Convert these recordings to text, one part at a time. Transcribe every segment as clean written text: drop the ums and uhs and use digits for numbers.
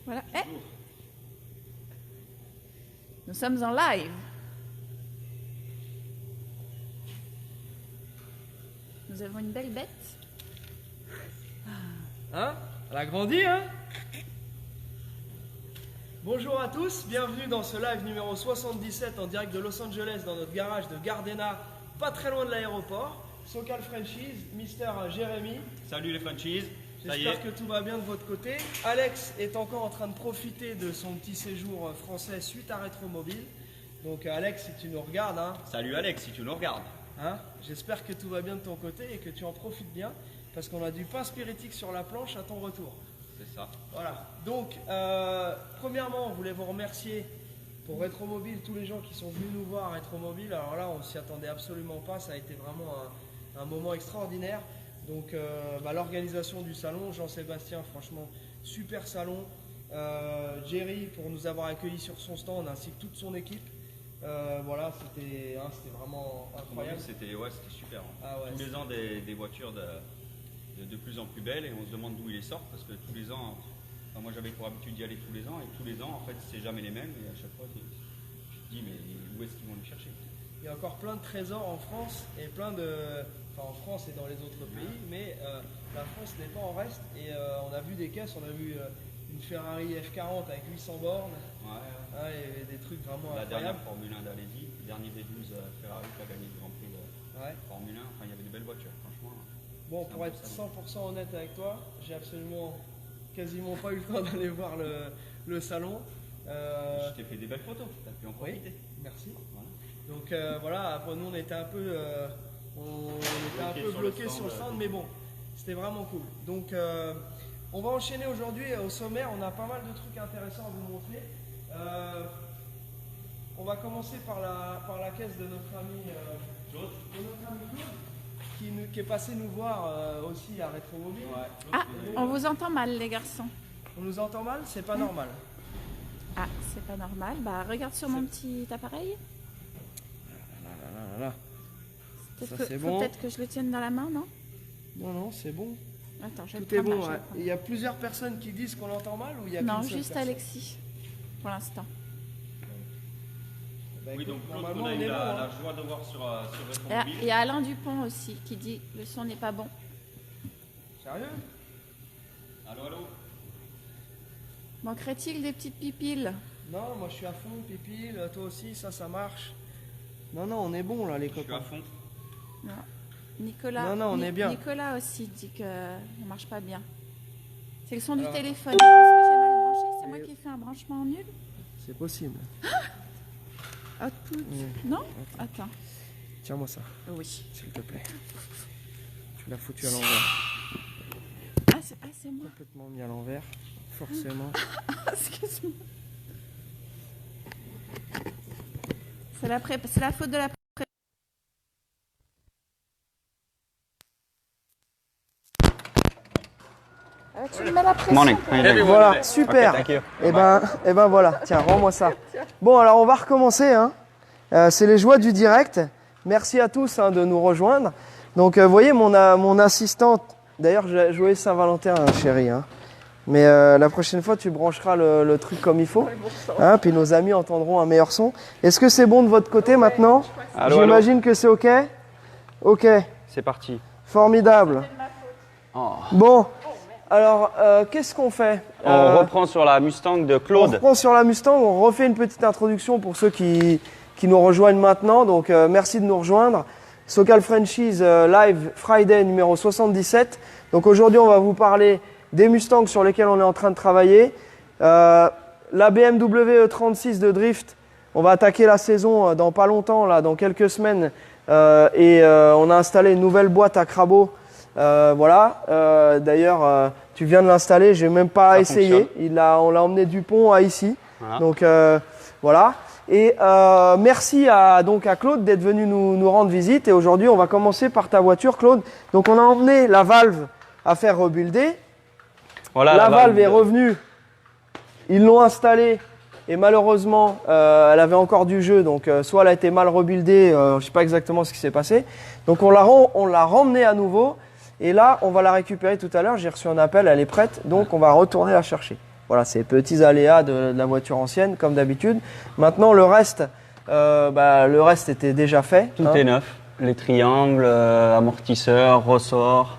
Voilà. Eh, nous sommes en live. Nous avons une belle bête. Hein? Elle a grandi, hein? Bonjour à tous, bienvenue dans ce live numéro 77 en direct de Los Angeles dans notre garage de Gardena, pas très loin de l'aéroport. SoCal Franchise, Mister Jérémy. Salut les franchises. J'espère que tout va bien de votre côté. Alex est encore en train de profiter de son petit séjour français suite à Rétromobile. Donc Alex, si tu nous regardes, hein, Salut Alex, si tu nous regardes. hein, j'espère que tout va bien de ton côté et que tu en profites bien parce qu'on a du pain spiritique sur la planche à ton retour. C'est ça. Voilà. Donc, premièrement, on voulait vous remercier pour Rétromobile, tous les gens qui sont venus nous voir à Rétromobile. Alors là, on s'y attendait absolument pas. Ça a été vraiment un moment extraordinaire. Donc, l'organisation du salon, Jean-Sébastien, franchement, super salon. Jerry pour nous avoir accueillis sur son stand ainsi que toute son équipe. Voilà, c'était vraiment incroyable. C'était super. Hein. Ah ouais, tous les ans, des voitures de plus en plus belles et on se demande d'où ils les sortent parce que tous les ans, enfin, moi j'avais pour habitude d'y aller tous les ans et tous les ans, en fait, c'est jamais les mêmes et à chaque fois, tu te dis, mais où est-ce qu'ils vont les chercher? Il y a encore plein de trésors en France et plein de... Enfin, en France et dans les autres pays, mais la France n'est pas en reste. Et on a vu des caisses, on a vu une Ferrari F40 avec 800 bornes. Ouais. Il y avait des trucs vraiment La dernière incroyables. Formule 1 d'Alési, le dernier V12 Ferrari qui a gagné le Grand Prix de Formule 1, enfin il y avait de belles voitures, franchement. Bon, pour être 100% honnête avec toi, j'ai absolument quasiment pas eu le temps d'aller voir le salon. Je t'ai fait des belles photos, tu as pu en profiter. Merci. Voilà. Donc voilà, après nous on était un peu, bloqués sur le stand, mais bon, c'était vraiment cool. Donc on va enchaîner aujourd'hui au sommaire, on a pas mal de trucs intéressants à vous montrer. On va commencer par la caisse de notre ami Claude, qui est passé nous voir aussi à Rétromobile. Ouais. Ah, on vous entend mal, les garçons. On nous entend mal? C'est pas normal. Ah, c'est pas normal. Bah, regarde sur mon petit appareil. Ça, c'est Faut bon. peut-être que je le tienne dans la main, non? Non, c'est bon. Attends, je vais Tout le est prendre. bon. là, je vais Ouais. le prendre. Il y a plusieurs personnes qui disent qu'on entend mal ou il y a Non, qu'une seule juste personne? Alexis, pour l'instant. Bah, Oui, écoute, donc Claude, normalement on a on eu est bon. la Hein. joie de voir sur Il y a- Rétromobile. il y a Alain Dupont aussi qui dit le son n'est pas bon. Sérieux? Allô, allô? Manquerait-il des petites pipiles? Non, moi je suis à fond, Pipil, toi aussi, ça marche. Non, on est bon là les Je suis copains. à fond. Non. Nicolas, Non, on est bien. Nicolas aussi dit que ça marche pas bien. C'est le son Alors- du téléphone. Est-ce que j'ai mal branché? C'est moi qui ai fait un branchement nul? C'est possible. Output? Mm. Non? Attends. Tiens-moi ça, Oui. s'il te plaît. Tu l'as foutu à l'envers. C'est moi. Complètement mis à l'envers, forcément. Excuse-moi. C'est la faute de la pré. Tu me mets la pression. Morning. Voilà, super. Okay, thank you. Et ben voilà, tiens, rends-moi ça. Bon, alors on va recommencer. Hein. C'est les joies du direct. Merci à tous hein, de nous rejoindre. Donc, vous voyez, mon assistante. D'ailleurs, joyeux Saint-Valentin, hein, chérie. Hein. Mais la prochaine fois, tu brancheras le truc comme il faut. Hein, puis nos amis entendront un meilleur son. Est-ce que c'est bon de votre côté maintenant? Allô, J'imagine que c'est OK. OK, C'est parti. formidable. Oh. Bon, alors, qu'est-ce qu'on fait? On reprend sur la Mustang de On Claude. reprend sur la Mustang, on refait une petite introduction pour ceux qui nous rejoignent maintenant. Donc merci de nous rejoindre. SoCal Franchise Live Friday numéro 77. Donc aujourd'hui on va vous parler des Mustangs sur lesquels on est en train de travailler. La BMW E36 de Drift, on va attaquer la saison dans pas longtemps, là, dans quelques semaines. On a installé une nouvelle boîte à Crabo. Voilà. D'ailleurs, tu viens de l'installer, j'ai même pas Ça essayé. On l'a emmené du pont à ici. Voilà. Donc voilà. Et merci à Claude d'être venu nous rendre visite. Et aujourd'hui, on va commencer par ta voiture, Claude. Donc on a emmené la valve à faire rebuilder. Voilà, La valve est revenue. Ils l'ont installée. Et malheureusement, elle avait encore du jeu. Donc soit elle a été mal rebuildée, je ne sais pas exactement ce qui s'est passé. Donc on l'a ramenée à nouveau. Et là, on va la récupérer tout à l'heure. J'ai reçu un appel, elle est prête. Donc on va retourner la chercher. Voilà. Voilà, c'est les petits aléas de la voiture ancienne, comme d'habitude. Maintenant, le reste était déjà fait. Tout est neuf. Les triangles, amortisseurs, ressorts,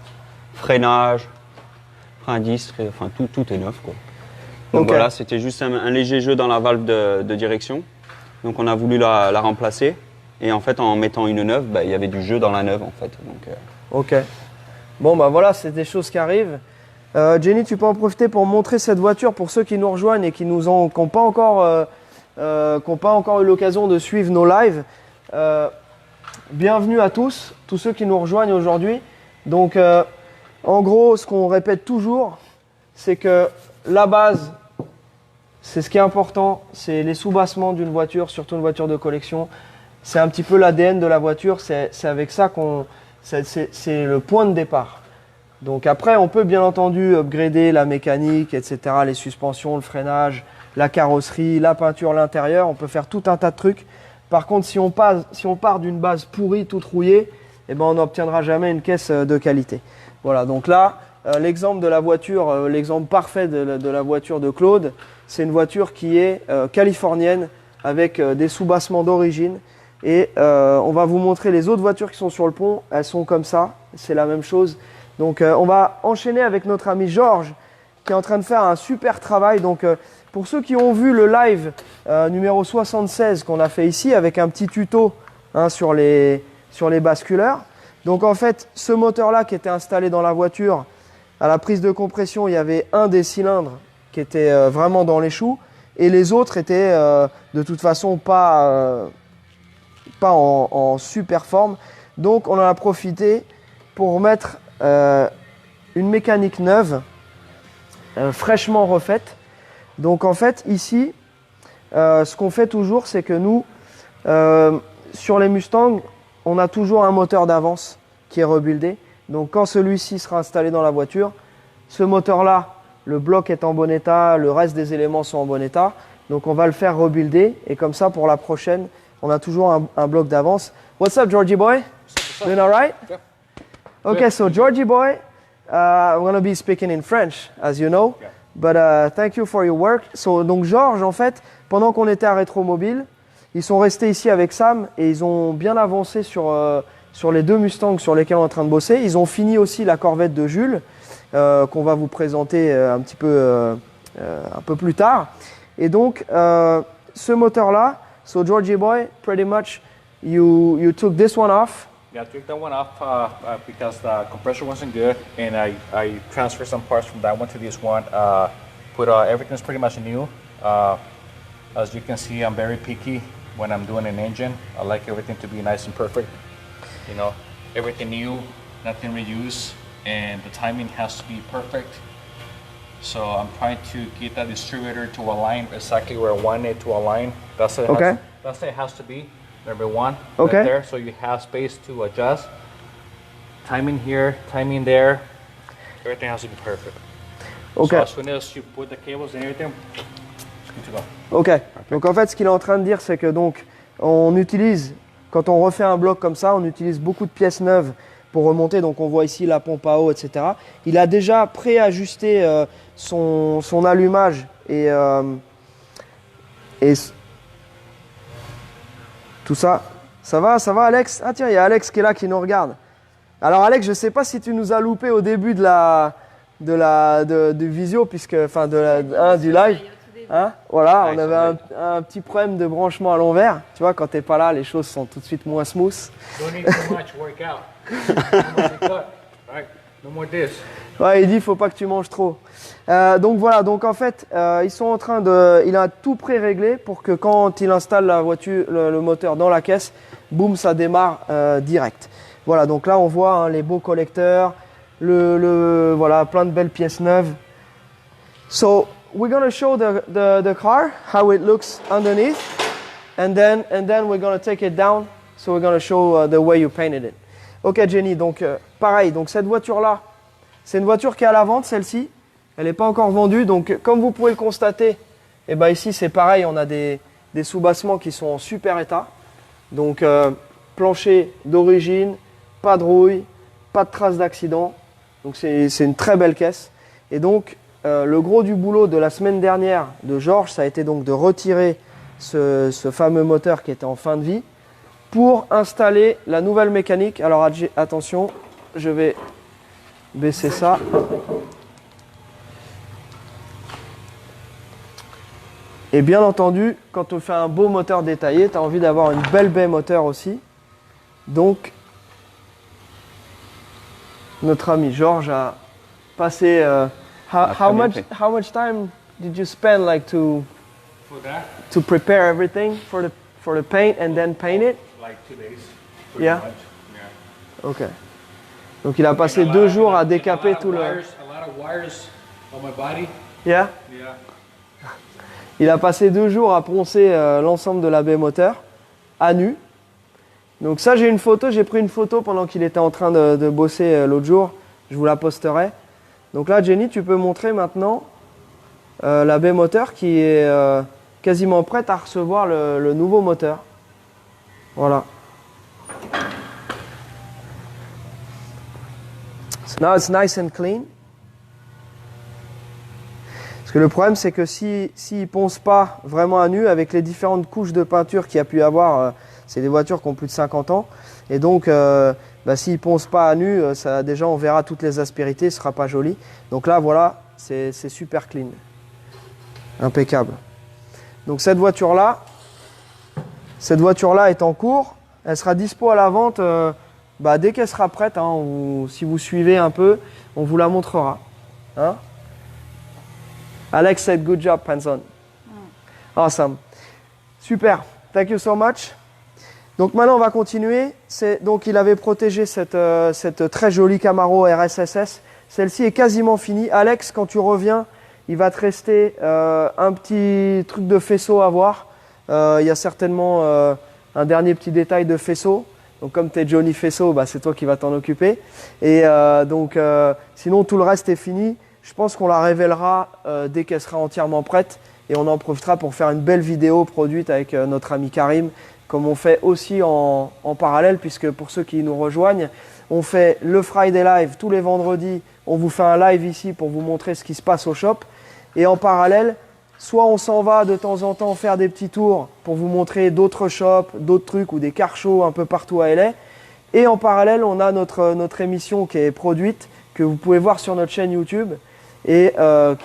freinage, frein à disque, enfin tout est neuf, quoi. Donc Ok. voilà, c'était juste un léger jeu dans la valve de direction. Donc on a voulu la remplacer. Et en fait, en mettant une neuve, il y avait du jeu dans la neuve, en fait. Donc, Ok. Bon, bah voilà, c'est des choses qui arrivent. Jenny, tu peux en profiter pour montrer cette voiture pour ceux qui nous rejoignent et qui n'ont pas encore eu l'occasion de suivre nos lives. Bienvenue à tous ceux qui nous rejoignent aujourd'hui. Donc, en gros, ce qu'on répète toujours, c'est que la base, c'est ce qui est important, c'est les soubassements d'une voiture, surtout une voiture de collection. C'est un petit peu l'ADN de la voiture, c'est avec ça c'est le point de départ. Donc après, on peut bien entendu upgrader la mécanique, etc., les suspensions, le freinage, la carrosserie, la peinture, l'intérieur. On peut faire tout un tas de trucs. Par contre, si on part d'une base pourrie, toute rouillée, eh ben, on n'obtiendra jamais une caisse de qualité. Voilà, donc là, l'exemple de la voiture, l'exemple parfait de la voiture de Claude, c'est une voiture qui est californienne avec des soubassements d'origine. Et on va vous montrer les autres voitures qui sont sur le pont. Elles sont comme ça, c'est la même chose. Donc on va enchaîner avec notre ami Georges qui est en train de faire un super travail. Donc pour ceux qui ont vu le live numéro 76 qu'on a fait ici avec un petit tuto sur les basculeurs. Donc en fait, ce moteur-là qui était installé dans la voiture, à la prise de compression, il y avait un des cylindres qui était vraiment dans les choux et les autres étaient de toute façon pas en super forme. Donc on en a profité pour mettre une mécanique neuve, fraîchement refaite. Donc en fait ici, ce qu'on fait toujours, c'est que nous, sur les Mustangs, on a toujours un moteur d'avance qui est rebuildé. Donc quand celui-ci sera installé dans la voiture, ce moteur-là, le bloc est en bon état, le reste des éléments sont en bon état. Donc on va le faire rebuilder et comme ça pour la prochaine, on a toujours un bloc d'avance. What's up, Georgie boy? Doing all right? Yeah. Okay, so Georgie boy, I'm going to be speaking in French, as you know. Yeah. But thank you for your work. So, donc Georges, en fait, pendant qu'on était à Rétromobile, ils sont restés ici avec Sam et ils ont bien avancé sur les deux Mustangs sur lesquels on est en train de bosser. Ils ont fini aussi la Corvette de Jules, qu'on va vous présenter un peu plus tard. Et donc, ce moteur-là, so Georgie boy, pretty much, you took this one off. Yeah, I took that one off because the compressor wasn't good, and I transferred some parts from that one to this one. Everything's pretty much new. As you can see, I'm very picky when I'm doing an engine. I like everything to be nice and perfect. You know, everything new, nothing reused, and the timing has to be perfect. So I'm trying to get that distributor to align exactly where I want it to align. That's it. Okay. That's it has to be. Number one, Okay. right there, so you have space to adjust. Timing here, timing there. Everything has to be perfect. Okay. So as soon as you put the cables and everything, it's good to go. Ok. Donc en fait, ce qu'il est en train de dire, c'est que donc on utilise, quand on refait un bloc comme ça, on utilise beaucoup de pièces neuves pour remonter. Donc on voit ici la pompe à eau, etc. Il a déjà préajusté son allumage et tout ça. Ça va Alex? Ah tiens, il y a Alex qui est là, qui nous regarde. Alors Alex, je ne sais pas si tu nous as loupé au début du visio, du live. Hein? Voilà, on avait un petit problème de branchement à l'envers. Tu vois, quand tu n'es pas là, les choses sont tout de suite moins smooth. Don't need too much workout. No more cut. Right? No more this. Ouais, il dit, faut pas que tu manges trop. Donc voilà, donc en fait, ils sont en train il a tout pré-réglé pour que quand il installe la voiture, le moteur dans la caisse, boum, ça démarre direct. Voilà, donc là on voit les beaux collecteurs, voilà, plein de belles pièces neuves. So we're gonna show the car how it looks underneath, and then we're gonna take it down. So we're gonna show the way you painted it. Ok Jenny, donc pareil, donc cette voiture là. C'est une voiture qui est à la vente, celle-ci. Elle n'est pas encore vendue. Donc, comme vous pouvez le constater, eh ben ici, c'est pareil. On a des soubassements qui sont en super état. Donc, plancher d'origine, pas de rouille, pas de traces d'accident. Donc, c'est une très belle caisse. Et donc, le gros du boulot de la semaine dernière de Georges, ça a été donc de retirer ce fameux moteur qui était en fin de vie pour installer la nouvelle mécanique. Alors attention, je vais baisser ça. Et bien entendu, quand on fait un beau moteur détaillé, tu as envie d'avoir une belle baie moteur aussi. Donc, notre ami Georges a passé... how much time did you spend like to prepare everything for the paint and then paint it? Like 2 days. Yeah. Ok. Donc il a passé 2 jours à décaper tout le... A lot of wires on my body. Yeah. Yeah. Il a passé 2 jours à poncer l'ensemble de la baie moteur à nu. Donc ça, j'ai pris une photo pendant qu'il était en train de bosser l'autre jour. Je vous la posterai. Donc là, Jenny, tu peux montrer maintenant la baie moteur qui est quasiment prête à recevoir le nouveau moteur. Voilà. So now it's nice and clean. Parce que le problème, c'est que s'il ne ponce pas vraiment à nu, avec les différentes couches de peinture qu'il y a pu avoir, c'est des voitures qui ont plus de 50 ans. Et donc, s'il ne ponce pas à nu, déjà on verra toutes les aspérités, ce ne sera pas joli. Donc là, voilà, c'est super clean. Impeccable. Donc cette voiture-là est en cours. Elle sera dispo à la vente dès qu'elle sera prête. Hein, si vous suivez un peu, on vous la montrera. Hein? Alex said good job, Panson. Awesome. Super. Thank you so much. Donc maintenant, on va continuer. Donc il avait protégé cette très jolie Camaro RSSS. Celle-ci est quasiment finie. Alex, quand tu reviens, il va te rester un petit truc de faisceau à voir. Il y a certainement un dernier petit détail de faisceau. Donc comme tu es Johnny Faisceau, c'est toi qui vas t'en occuper. Et sinon, tout le reste est fini. Je pense qu'on la révélera dès qu'elle sera entièrement prête. Et on en profitera pour faire une belle vidéo produite avec notre ami Karim, comme on fait aussi en parallèle, puisque pour ceux qui nous rejoignent, on fait le Friday Live tous les vendredis. On vous fait un live ici pour vous montrer ce qui se passe au shop. Et en parallèle, soit on s'en va de temps en temps faire des petits tours pour vous montrer d'autres shops, d'autres trucs ou des car shows un peu partout à LA. Et en parallèle, on a notre émission qui est produite, que vous pouvez voir sur notre chaîne YouTube. Et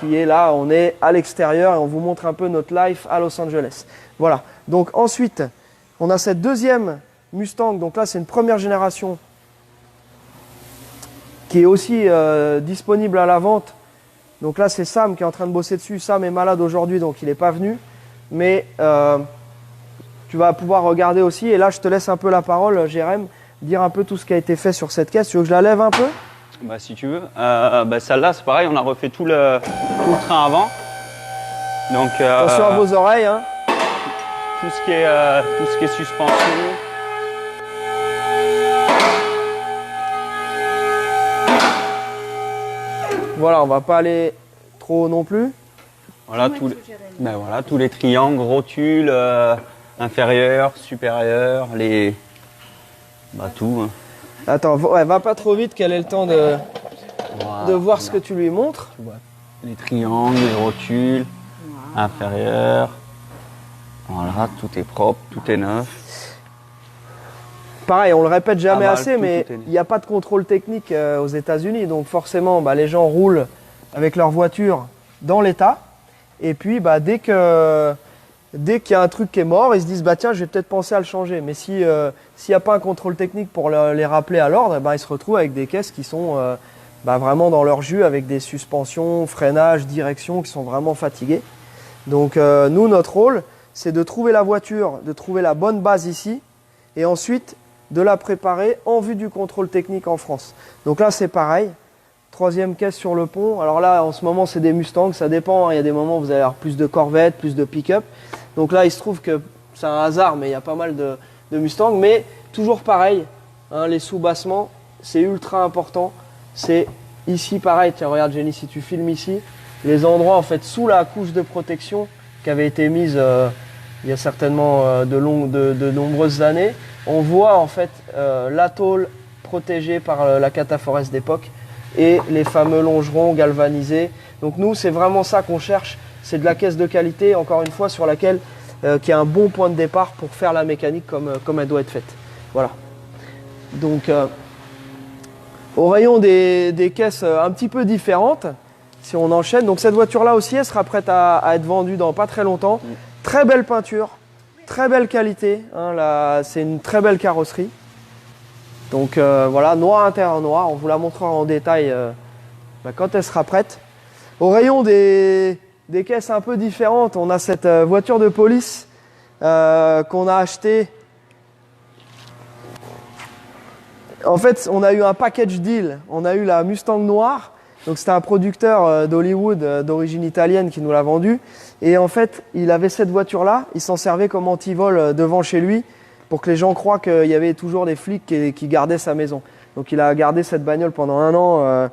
qui est là, on est à l'extérieur et on vous montre un peu notre life à Los Angeles. Voilà. Donc ensuite, on a cette deuxième Mustang. Donc là, c'est une première génération qui est aussi disponible à la vente. Donc là, c'est Sam qui est en train de bosser dessus. Sam est malade aujourd'hui, donc il n'est pas venu. Mais tu vas pouvoir regarder aussi. Et là, je te laisse un peu la parole, Jérém, dire un peu tout ce qui a été fait sur cette caisse. Tu veux que je la lève un peu ? Si tu veux. Celle-là, c'est pareil, on a refait tout le train avant. Donc, attention à vos oreilles. Hein. Tout ce qui est suspension. Voilà, on va pas aller trop haut non plus. Voilà, tous les triangles, rotules, inférieurs, supérieurs, tout. Hein. Attends, va pas trop vite qu'elle ait le temps de voir ce que tu lui montres. Tu vois, les triangles, les rotules, inférieurs. Voilà, tout est propre, tout est neuf. Pareil, on le répète jamais assez, mais il n'y a pas de contrôle technique aux États-Unis. Donc forcément, les gens roulent avec leur voiture dans l'état. Et puis, dès qu'il y a un truc qui est mort, ils se disent tiens, je vais peut-être penser à le changer. Mais s'il n'y a pas un contrôle technique pour les rappeler à l'ordre, ils se retrouvent avec des caisses qui sont vraiment dans leur jus, avec des suspensions, freinage, direction, qui sont vraiment fatiguées. Donc nous, notre rôle, c'est de trouver la voiture, de trouver la bonne base ici, et ensuite de la préparer en vue du contrôle technique en France. Donc là, c'est pareil. Troisième caisse sur le pont. Alors là, en ce moment, c'est des Mustangs. Ça dépend. Hein. Il y a des moments où vous allez avoir plus de Corvette, plus de pick-up. Donc là, il se trouve que c'est un hasard, mais il y a pas mal de Mustangs. Mais toujours pareil, hein, les sous-bassements, c'est ultra important. C'est ici pareil. Tiens, regarde Jenny, si tu filmes ici, les endroits en fait sous la couche de protection qui avait été mise il y a certainement de nombreuses années. On voit en fait la tôle protégée par la Cataforest d'époque. et les fameux longerons galvanisés. Donc nous, c'est vraiment ça qu'on cherche. C'est de la caisse de qualité, encore une fois, sur laquelle qui a un bon point de départ pour faire la mécanique comme elle doit être faite. Voilà. Donc, au rayon des caisses un petit peu différentes, si on enchaîne. Donc cette voiture-là aussi, elle sera prête à être vendue dans pas très longtemps. Très belle peinture, très belle qualité. Hein, c'est une très belle carrosserie. Donc voilà, noir intérieur noir. On vous la montrera en détail quand elle sera prête. Au rayon des caisses un peu différentes, on a cette voiture de police qu'on a achetée. En fait, on a eu un package deal. On a eu la Mustang noire. Donc c'était un producteur d'Hollywood d'origine italienne qui nous l'a vendue. Et en fait, il avait cette voiture-là. Il s'en servait comme antivol devant chez lui pour que les gens croient qu'il y avait toujours des flics qui gardaient sa maison. Donc il a gardé cette bagnole pendant 1 an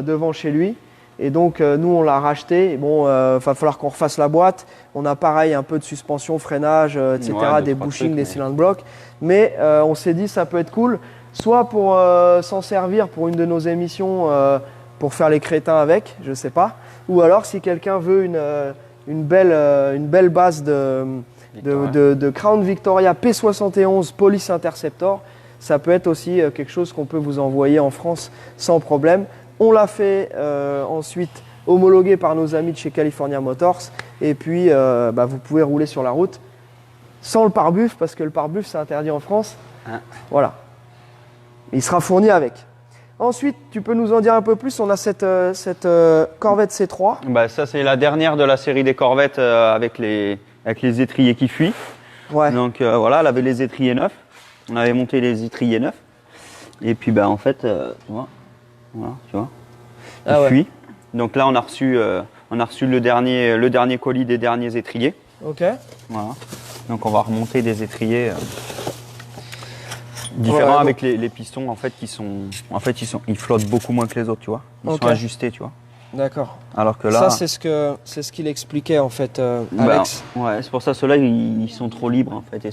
devant chez lui. Et donc nous on l'a racheté. Bon, va falloir qu'on refasse la boîte. On a pareil un peu de suspension, freinage, etc., Ouais, des trois bushings, trucs, des mais- cylindres blocs. Mais on s'est dit ça peut être cool, soit pour s'en servir pour une de nos émissions, pour faire les crétins avec, je sais pas. Ou alors si quelqu'un veut une belle base de Crown Victoria P71 Police Interceptor, ça peut être aussi quelque chose qu'on peut vous envoyer en France sans problème. On l'a fait ensuite homologué par nos amis de chez California Motors. Et puis, vous pouvez rouler sur la route sans le pare-buff, parce que le pare-buff, c'est interdit en France. Ah. Voilà. Il sera fourni avec. Ensuite, tu peux nous en dire un peu plus. On a cette Corvette C3. Bah, ça, c'est la dernière de la série des Corvettes avec les étriers qui fuient. Ouais. Donc voilà, elle avait les étriers neufs. On avait monté les étriers neufs. Et puis, en fait, tu vois, voilà, tu vois, il Ah ouais. fuit. Donc là, on a reçu le dernier colis des derniers étriers. Ok. Voilà. Donc on va remonter des étriers différents Ouais, avec les pistons en fait ils flottent beaucoup moins que les autres, tu vois. Ils Ok. sont ajustés, tu vois. D'accord. Alors que là, Ça, c'est ce qu'il expliquait en fait, bah, Alex. ouais, c'est pour ça ceux-là ils sont trop libres en fait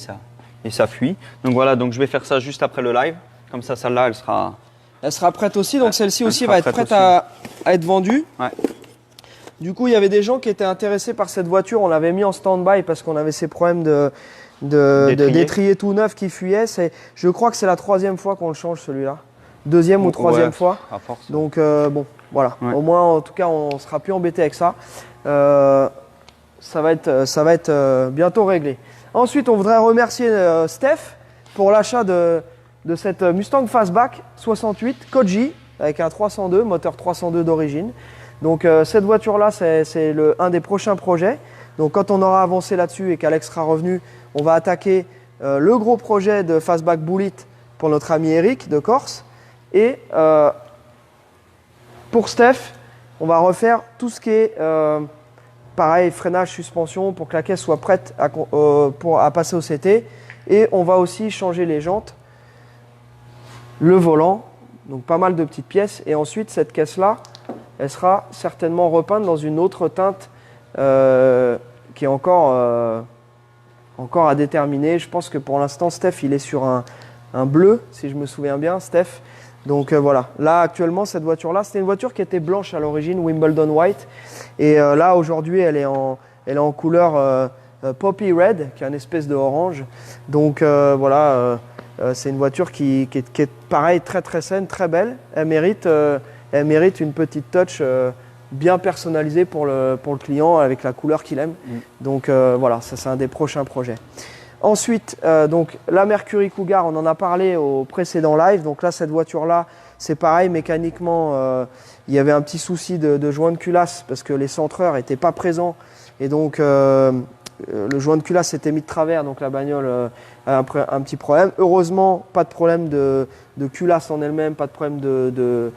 et ça fuit. Donc voilà, donc je vais faire ça juste après le live. Comme ça, celle-là, elle sera. Elle sera prête aussi, donc celle-ci elle aussi sera va être prête prête à être vendue. Ouais. Du coup, il y avait des gens qui étaient intéressés par cette voiture. On l'avait mis en stand-by parce qu'on avait ces problèmes d'étrier tout neuf qui fuyait. Je crois que c'est la 3e fois qu'on le change celui-là. 2e ou 3e Ouais, fois. à force. Donc bon, voilà. Ouais. Au moins, en tout cas, on ne sera plus embêté avec ça. Ça va être bientôt réglé. Ensuite, on voudrait remercier Steph pour l'achat de cette Mustang Fastback 68 Koji avec un 302, moteur 302 d'origine. Donc cette voiture-là, c'est un des prochains projets. Donc quand on aura avancé là-dessus et qu'Alex sera revenu, on va attaquer le gros projet de Fastback Bullet pour notre ami Eric de Corse. Et pour Steph, on va refaire tout ce qui est pareil, freinage, suspension, pour que la caisse soit prête à passer au CT. Et on va aussi changer les jantes, le volant, donc pas mal de petites pièces. Et ensuite, cette caisse-là, elle sera certainement repeinte dans une autre teinte qui est encore à déterminer. Je pense que pour l'instant, Steph, il est sur un bleu, si je me souviens bien, Steph. Donc voilà, là actuellement cette voiture-là, c'était une voiture qui était blanche à l'origine, Wimbledon White. Et là aujourd'hui, elle est en couleur Poppy Red, qui est une espèce de orange. Donc voilà, c'est une voiture qui est pareil, très très saine, très belle. Elle mérite une petite touch bien personnalisée pour le client avec la couleur qu'il aime. Donc voilà, ça c'est un des prochains projets. Ensuite, donc la Mercury Cougar, on en a parlé au précédent live. Donc là, cette voiture-là, c'est pareil, mécaniquement, il y avait un petit souci de joint de culasse parce que les centreurs n'étaient pas présents. Et donc, le joint de culasse s'était mis de travers, donc la bagnole a un petit problème. Heureusement, pas de problème de culasse en elle-même, pas de problème de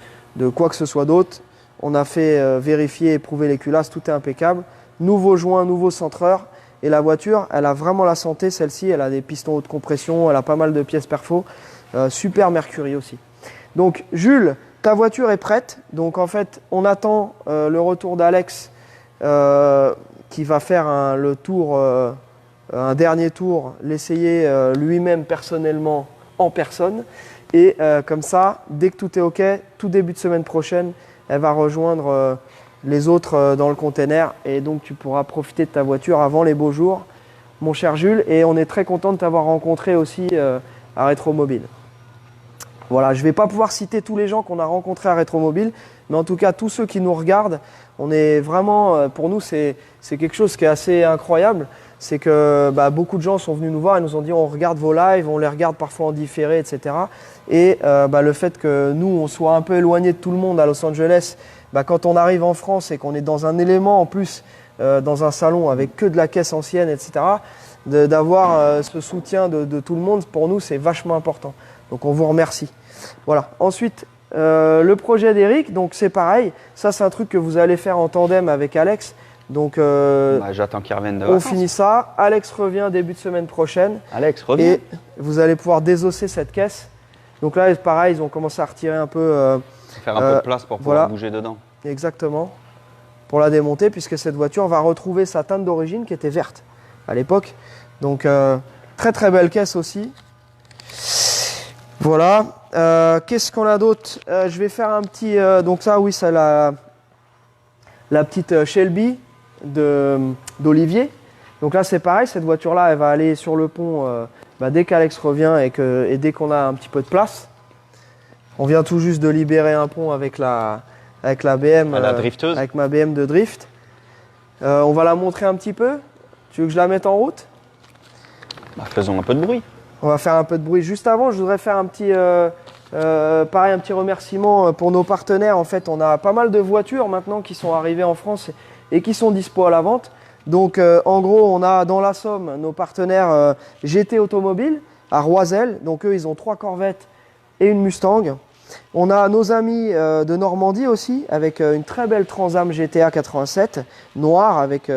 quoi que ce soit d'autre. On a fait vérifier et prouver les culasses, tout est impeccable. Nouveau joint, nouveau centreur. Et la voiture, elle a vraiment la santé, celle-ci. Elle a des pistons haute compression, elle a pas mal de pièces perfo. Super Mercury aussi. Donc, Jules, ta voiture est prête. Donc, en fait, on attend le retour d'Alex qui va faire le tour, un dernier tour, l'essayer lui-même personnellement en personne. Et comme ça, dès que tout est OK, tout début de semaine prochaine, elle va rejoindre les autres dans le container. Et donc, tu pourras profiter de ta voiture avant les beaux jours, mon cher Jules. Et on est très content de t'avoir rencontré aussi à Rétromobile. Voilà, je ne vais pas pouvoir citer tous les gens qu'on a rencontrés à Rétromobile, mais en tout cas, tous ceux qui nous regardent, on est vraiment, pour nous, c'est quelque chose qui est assez incroyable. C'est que beaucoup de gens sont venus nous voir et nous ont dit on regarde vos lives, on les regarde parfois en différé, etc. Et le fait que nous, on soit un peu éloignés de tout le monde à Los Angeles, quand on arrive en France et qu'on est dans un élément en plus, dans un salon avec que de la caisse ancienne, etc., d'avoir ce soutien de tout le monde, pour nous, c'est vachement important. Donc on vous remercie. Voilà. Ensuite, le projet d'Eric, donc c'est pareil. Ça, c'est un truc que vous allez faire en tandem avec Alex. Donc, j'attends qu'il revienne de on vacances. finit ça. Alex revient début de semaine prochaine. Alex, reviens. Et vous allez pouvoir désosser cette caisse. Donc là, pareil, ils ont commencé à retirer un peu. Faire un peu de place pour pouvoir bouger dedans. Exactement. Pour la démonter, puisque cette voiture va retrouver sa teinte d'origine qui était verte à l'époque. Donc, très très belle caisse aussi. Voilà. Qu'est-ce qu'on a d'autre? Je vais faire un petit. Donc, ça, oui, c'est la petite Shelby d'Olivier. Donc là, c'est pareil. Cette voiture-là, elle va aller sur le pont dès qu'Alex revient et dès qu'on a un petit peu de place. On vient tout juste de libérer un pont avec la BM. La drifteuse. Avec ma BM de drift. On va la montrer un petit peu. Tu veux que je la mette en route? Faisons un peu de bruit. On va faire un peu de bruit. Juste avant, je voudrais faire un petit, un petit remerciement pour nos partenaires. En fait, on a pas mal de voitures maintenant qui sont arrivées en France et qui sont dispo à la vente. Donc, en gros, on a dans la Somme nos partenaires GT Automobile à Roisel. Donc, eux, ils ont 3 Corvettes et une Mustang. On a nos amis de Normandie aussi avec une très belle Transam GTA 87 noire avec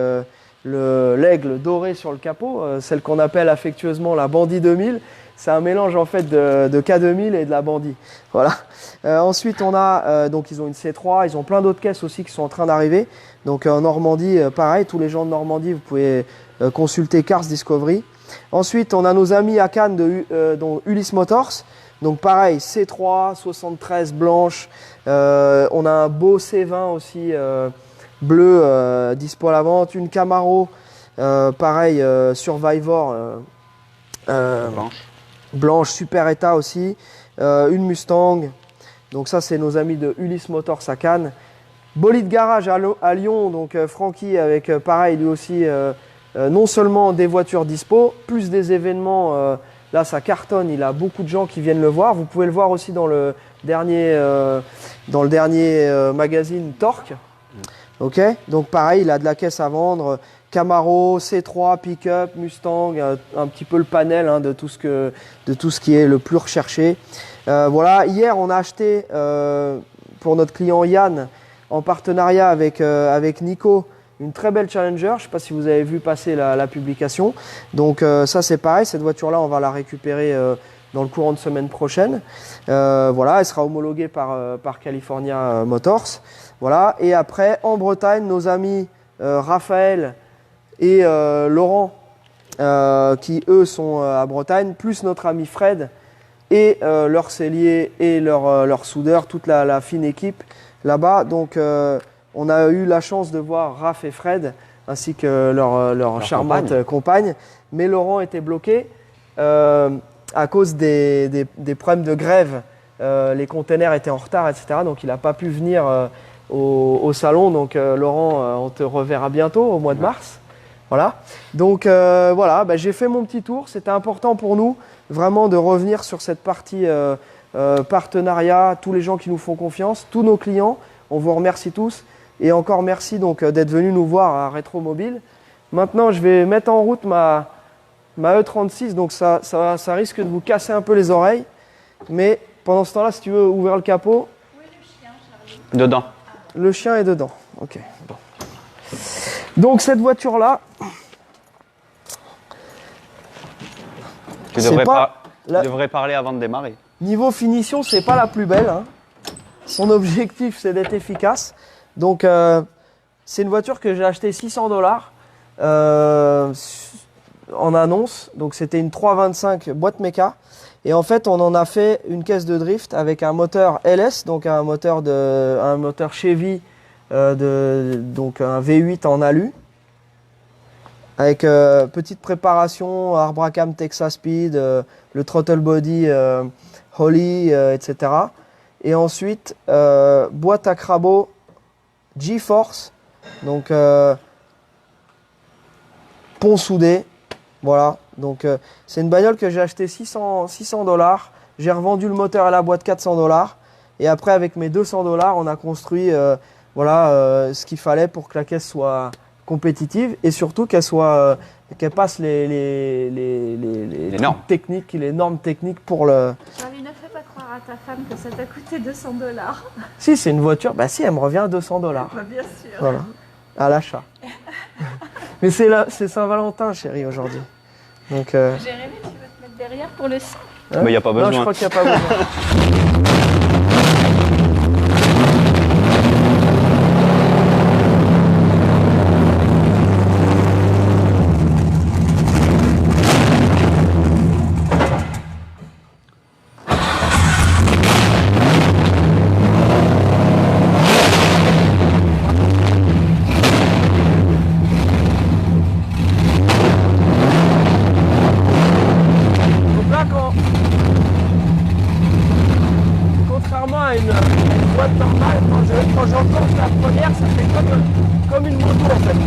l'aigle doré sur le capot, celle qu'on appelle affectueusement la Bandit 2000. C'est un mélange en fait de K2000 et de la Bandit. Voilà. Ensuite, on a donc ils ont une C3, ils ont plein d'autres caisses aussi qui sont en train d'arriver. Donc en Normandie, pareil, tous les gens de Normandie, vous pouvez consulter Cars Discovery. Ensuite, on a nos amis à Cannes dont Ulysse Motors. Donc pareil, C3, 73 blanche. On a un beau C20 aussi bleu dispo à la vente. Une Camaro, pareil, Survivor blanche, super état aussi. Une Mustang. Donc ça, c'est nos amis de Ulysse Motors à Cannes. Bolide Garage à Lyon, donc Francky avec pareil, lui aussi, non seulement des voitures dispo, plus des événements. Là, ça cartonne, il a beaucoup de gens qui viennent le voir. Vous pouvez le voir aussi dans le dernier magazine Torque. Ok, donc pareil, il a de la caisse à vendre. Camaro, C3, pick-up, Mustang, un petit peu le panel de tout ce qui est le plus recherché. Voilà, hier, on a acheté pour notre client Yann, en partenariat avec Nico, une très belle Challenger. Je ne sais pas si vous avez vu passer la publication. Donc ça, c'est pareil. Cette voiture-là, on va la récupérer dans le courant de semaine prochaine. Voilà, elle sera homologuée par California Motors. Voilà. Et après, en Bretagne, nos amis Raphaël et Laurent, qui eux sont à Bretagne, plus notre ami Fred et leur sellier et leur soudeur, toute la fine équipe là-bas. Donc on a eu la chance de voir Raph et Fred ainsi que leur charmante compagne. Mais Laurent était bloqué à cause des problèmes de grève. Les containers étaient en retard, etc. Donc il n'a pas pu venir au salon. Donc Laurent, on te reverra bientôt au mois de mars. Voilà. Donc voilà, j'ai fait mon petit tour. C'était important pour nous vraiment de revenir sur cette partie partenariat, tous les gens qui nous font confiance, tous nos clients. On vous remercie tous. Et encore merci donc d'être venu nous voir à Rétromobile. Maintenant, je vais mettre en route ma E36. Donc ça risque de vous casser un peu les oreilles. Mais pendant ce temps-là, si tu veux ouvrir le capot. Oui, le chien, Charlie. Dedans. Le chien est dedans. Ok. Bon. Donc cette voiture-là. Tu devrais parler avant de démarrer. Niveau finition, c'est pas la plus belle. Son objectif, c'est d'être efficace. Donc, c'est une voiture que j'ai achetée $600 en annonce. Donc, c'était une 325 boîte méca. Et en fait, on en a fait une caisse de drift avec un moteur LS, donc un moteur Chevy, donc un V8 en alu, avec petite préparation, Arbracam Texas Speed, le throttle body Holley, etc. Et ensuite, boîte à crabot G-Force, donc pont soudé, voilà. Donc c'est une bagnole que j'ai acheté 600 $. J'ai revendu le moteur et la boîte 400 $. Et après, avec mes 200 $, on a construit ce qu'il fallait pour que la caisse soit compétitive et surtout qu'elle passe les normes techniques, les normes techniques pour le. Charlie, ne fais pas croire à ta femme que ça t'a coûté 200 $. Si c'est une voiture, bah si, elle me revient à 200 $. Bah, bien sûr. Voilà, à l'achat. Mais c'est Saint-Valentin, chérie, aujourd'hui. Donc. Jérémy, tu veux te mettre derrière pour le son? Mais y a pas Non, je besoin. crois qu'il n'y a pas besoin. Donc là, contrairement à une boîte normale, quand j'enclenche la première, ça fait comme une moto en fait.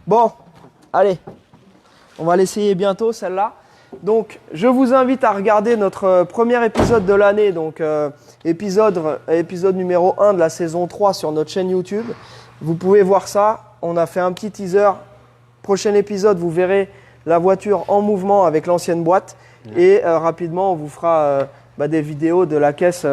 Bon, allez, on va l'essayer bientôt celle-là. Donc, je vous invite à regarder notre premier épisode de l'année, donc épisode numéro 1 de la saison 3 sur notre chaîne YouTube. Vous pouvez voir ça. On a fait un petit teaser. Prochain épisode, vous verrez la voiture en mouvement avec l'ancienne boîte. Et rapidement, on vous fera des vidéos de la caisse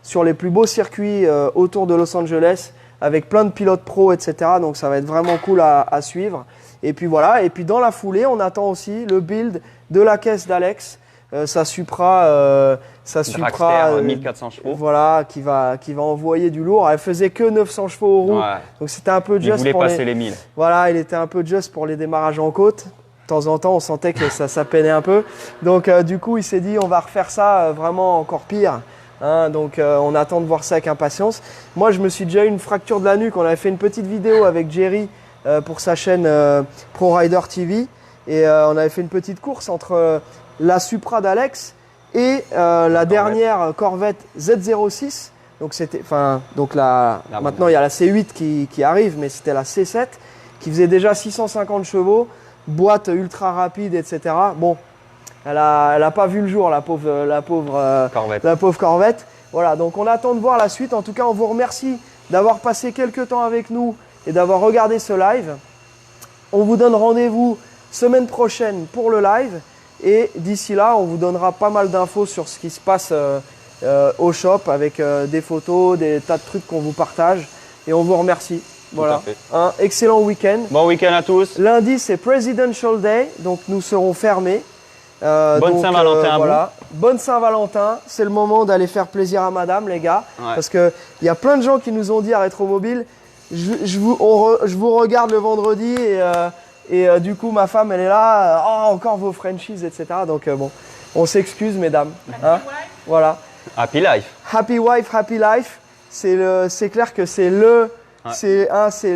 sur les plus beaux circuits autour de Los Angeles avec plein de pilotes pros, etc. Donc, ça va être vraiment cool à suivre. Et puis voilà. Et puis dans la foulée, on attend aussi le build de la caisse d'Alex, sa Supra, Dragster, 1400 chevaux. voilà, qui va envoyer du lourd. Elle faisait que 900 chevaux aux roues, Ouais. donc c'était un peu Il juste voulait pour passer les 1000. Voilà, il était un peu juste pour les démarrages en côte. De temps en temps, on sentait que ça peinait un peu. Donc du coup, il s'est dit, on va refaire ça vraiment encore pire. Hein, donc on attend de voir ça avec impatience. Moi, je me suis déjà eu une fracture de la nuque. On avait fait une petite vidéo avec Jerry pour sa chaîne Pro Rider TV. Et on avait fait une petite course entre la Supra d'Alex et la dernière Corvette Z06. Donc maintenant il y a la C8 qui arrive, mais c'était la C7 qui faisait déjà 650 chevaux, boîte ultra rapide, etc. Bon, elle a pas vu le jour, la pauvre Corvette. Voilà, donc on attend de voir la suite. En tout cas, on vous remercie d'avoir passé quelques temps avec nous et d'avoir regardé ce live. On vous donne rendez-vous semaine prochaine pour le live. Et d'ici là, on vous donnera pas mal d'infos sur ce qui se passe au shop avec des photos, des tas de trucs qu'on vous partage. Et on vous remercie. Voilà. Tout à fait. Un excellent week-end. Bon week-end à tous. Lundi, c'est Presidential Day, donc nous serons fermés. Bonne Saint-Valentin à voilà. Bonne Saint-Valentin. C'est le moment d'aller faire plaisir à madame, les gars. Ouais. Parce qu'il y a plein de gens qui nous ont dit à Rétromobile, je vous regarde le vendredi et du coup, ma femme, elle est là, encore vos Frenchies, etc. Donc bon, on s'excuse, mesdames. Hein, voilà. Happy life. Happy wife, happy life. C'est clair que c'est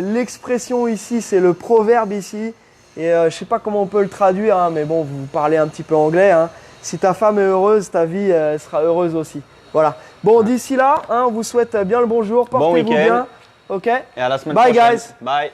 l'expression ici, c'est le proverbe ici. Et je sais pas comment on peut le traduire, hein, mais bon, vous parlez un petit peu anglais. Hein. Si ta femme est heureuse, ta vie sera heureuse aussi. Voilà. Bon, d'ici là, on vous souhaite bien le bonjour. Portez-vous bien. Ok. Et à la semaine Bye, prochaine. guys. Bye.